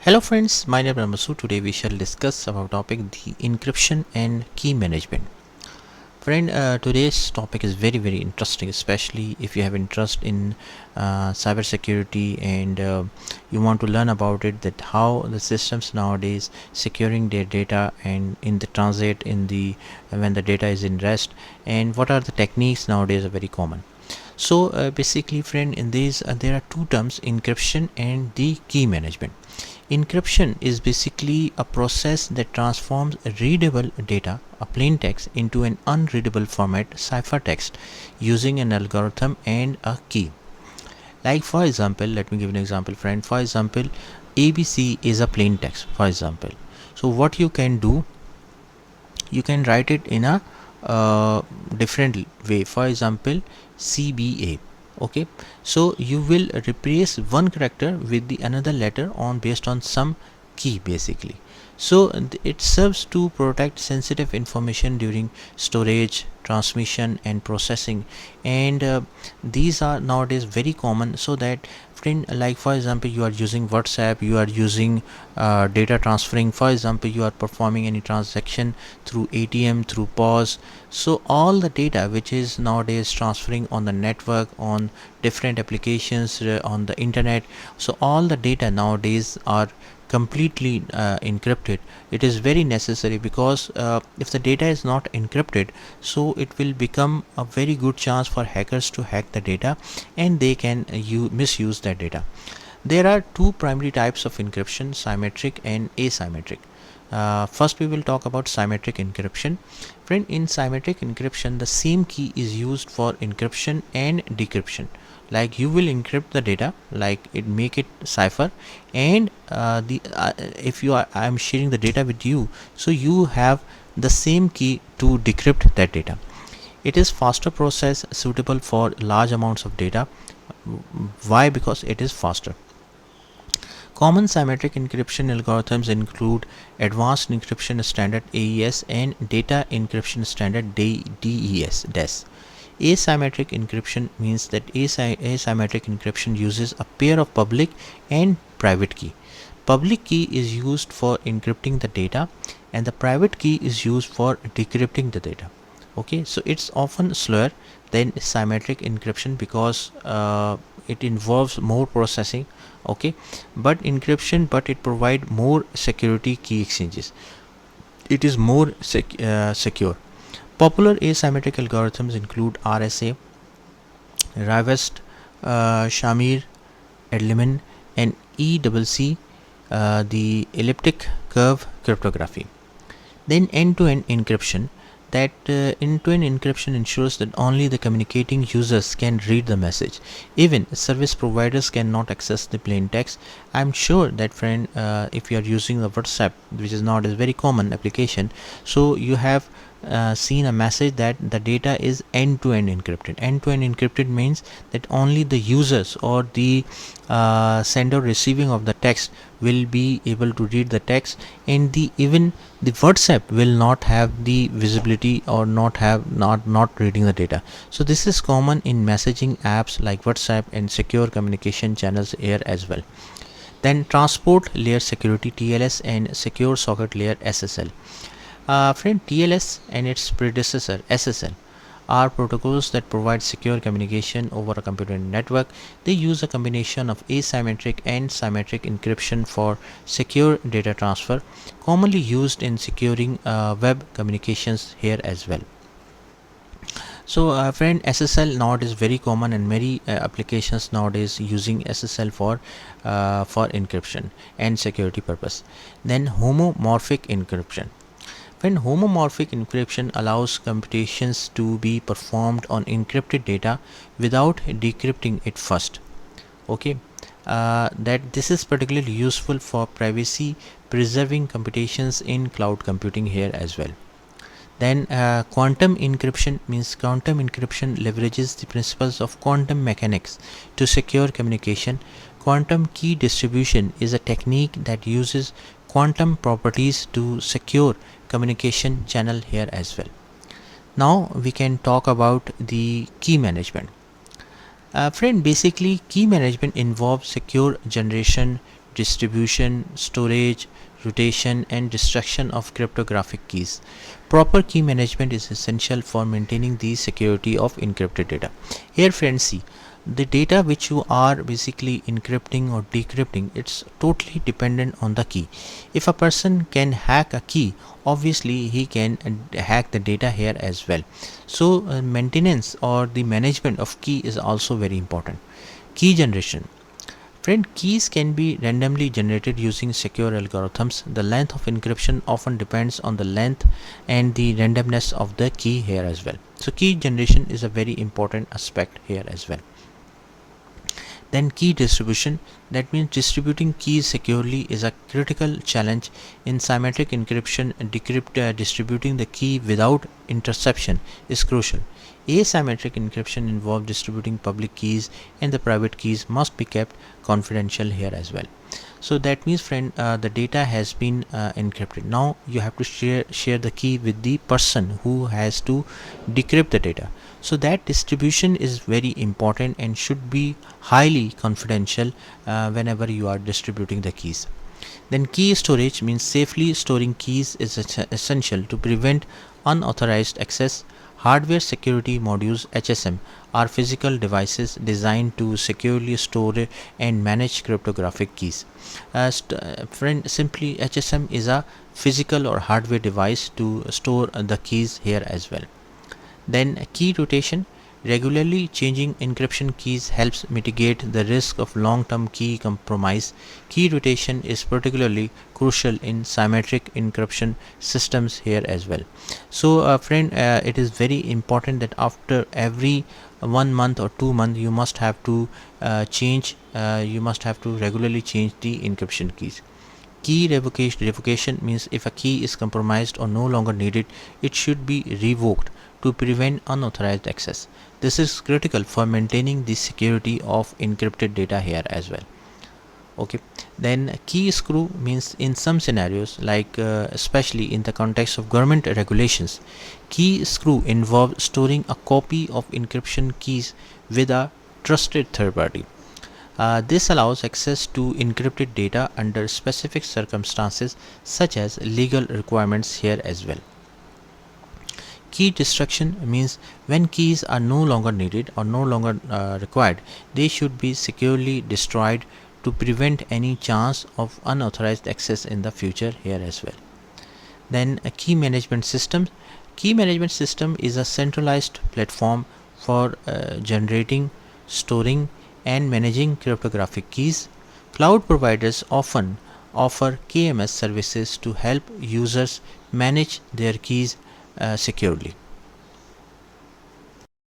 Hello friends, my name is Masu. Today we shall discuss about topic the encryption and key management. Friend, today's topic is very interesting, especially if you have interest in cyber security and you want to learn about it, that how the systems nowadays securing their data and in the transit in the when the data is in rest, and what are the techniques nowadays are very common. So basically friend, in these there are two terms, encryption and the key management. Encryption is basically a process that transforms readable data, a plain text, into an unreadable format, ciphertext, using an algorithm and a key. Like for example, let me give an example friend. For example, ABC is a plain text, for example. So what you can do, you can write it in a different way. For example, CBA. Okay, so you will replace one character with the another letter on based on some key basically. So it serves to protect sensitive information during storage, transmission and processing, and these are nowadays very common. So that friend, like for example, you are using WhatsApp, you are using data transferring, for example you are performing any transaction through ATM, through POS. So all the data which is nowadays transferring on the network, on different applications, on the internet, so all the data nowadays are completely encrypted. It is very necessary because if the data is not encrypted, so it will become a very good chance for hackers to hack the data and they can misuse that data. There are two primary types of encryption, symmetric and asymmetric. First we will talk about symmetric encryption. Friend, in symmetric encryption the same key is used for encryption and decryption. Like you will encrypt the data, like it make it cipher, and if you are I am sharing the data with you, so you have the same key to decrypt that data. It is faster process, suitable for large amounts of data. Why? Because it is faster. Common symmetric encryption algorithms include Advanced Encryption Standard AES and Data Encryption Standard DES. Asymmetric encryption means that asymmetric encryption uses a pair of public and private key. Public key is used for encrypting the data and the private key is used for decrypting the data. Okay, so it's often slower than symmetric encryption because it involves more processing. Okay, but it provide more security key exchanges. It is more secure. Popular asymmetric algorithms include RSA, Rivest, Shamir, Edelman, and ECC, the elliptic curve cryptography. Then end-to-end encryption. That end-to-end encryption ensures that only the communicating users can read the message. Even service providers cannot access the plain text. I'm sure that friend, if you are using the WhatsApp, which is not a very common application, so you have seen a message that the data is end-to-end encrypted. End-to-end encrypted means that only the users or the sender receiving of the text will be able to read the text, and even the WhatsApp will not have the visibility or not reading the data. So this is common in messaging apps like WhatsApp and secure communication channels here as well. Then transport layer security, TLS, and secure socket layer, SSL. Friend, TLS and its predecessor SSL are protocols that provide secure communication over a computer network. They use a combination of asymmetric and symmetric encryption for secure data transfer, commonly used in securing web communications here as well. So friend, SSL nowadays is very common and many applications nowadays using SSL for encryption and security purpose. Then homomorphic encryption. When homomorphic encryption allows computations to be performed on encrypted data without decrypting it first. Okay, that this is particularly useful for privacy preserving computations in cloud computing here as well. Then quantum encryption means quantum encryption leverages the principles of quantum mechanics to secure communication. Quantum key distribution is a technique that uses quantum properties to secure communication channel here as well. Now we can talk about the key management. Friend, basically key management involves secure generation, distribution, storage, rotation, and destruction of cryptographic keys. Proper key management is essential for maintaining the security of encrypted data. Here friends, see, the data which you are basically encrypting or decrypting, it's totally dependent on the key. If a person can hack a key, obviously he can hack the data here as well. So maintenance or the management of key is also very important. Key generation. Friend, keys can be randomly generated using secure algorithms. The length of encryption often depends on the length and the randomness of the key here as well. So key generation is a very important aspect here as well. Then key distribution, that means distributing keys securely is a critical challenge in symmetric encryption. Distributing the key without interception is crucial. Asymmetric encryption involves distributing public keys, and the private keys must be kept confidential here as well. So that means friend, the data has been encrypted. Now you have to share the key with the person who has to decrypt the data. So that distribution is very important and should be highly confidential whenever you are distributing the keys. Then key storage means safely storing keys is essential to prevent unauthorized access. Hardware security modules (HSM) are physical devices designed to securely store and manage cryptographic keys. Friend, simply HSM is a physical or hardware device to store the keys here as well. Then key rotation. Regularly changing encryption keys helps mitigate the risk of long-term key compromise. Key rotation is particularly crucial in symmetric encryption systems here as well. So friend, it is very important that after every 1 month or 2 months you must have to regularly change the encryption keys. Key revocation means if a key is compromised or no longer needed, it should be revoked to prevent unauthorized access. This is critical for maintaining the security of encrypted data here as well. Okay, then key screw means in some scenarios, like especially in the context of government regulations, key screw involves storing a copy of encryption keys with a trusted third party. This allows access to encrypted data under specific circumstances such as legal requirements here as well. Key destruction means when keys are no longer needed or no longer required, they should be securely destroyed to prevent any chance of unauthorized access in the future here as well. Then a key management system. Key management system is a centralized platform for generating, storing, and managing cryptographic keys. Cloud providers often offer KMS services to help users manage their keys securely.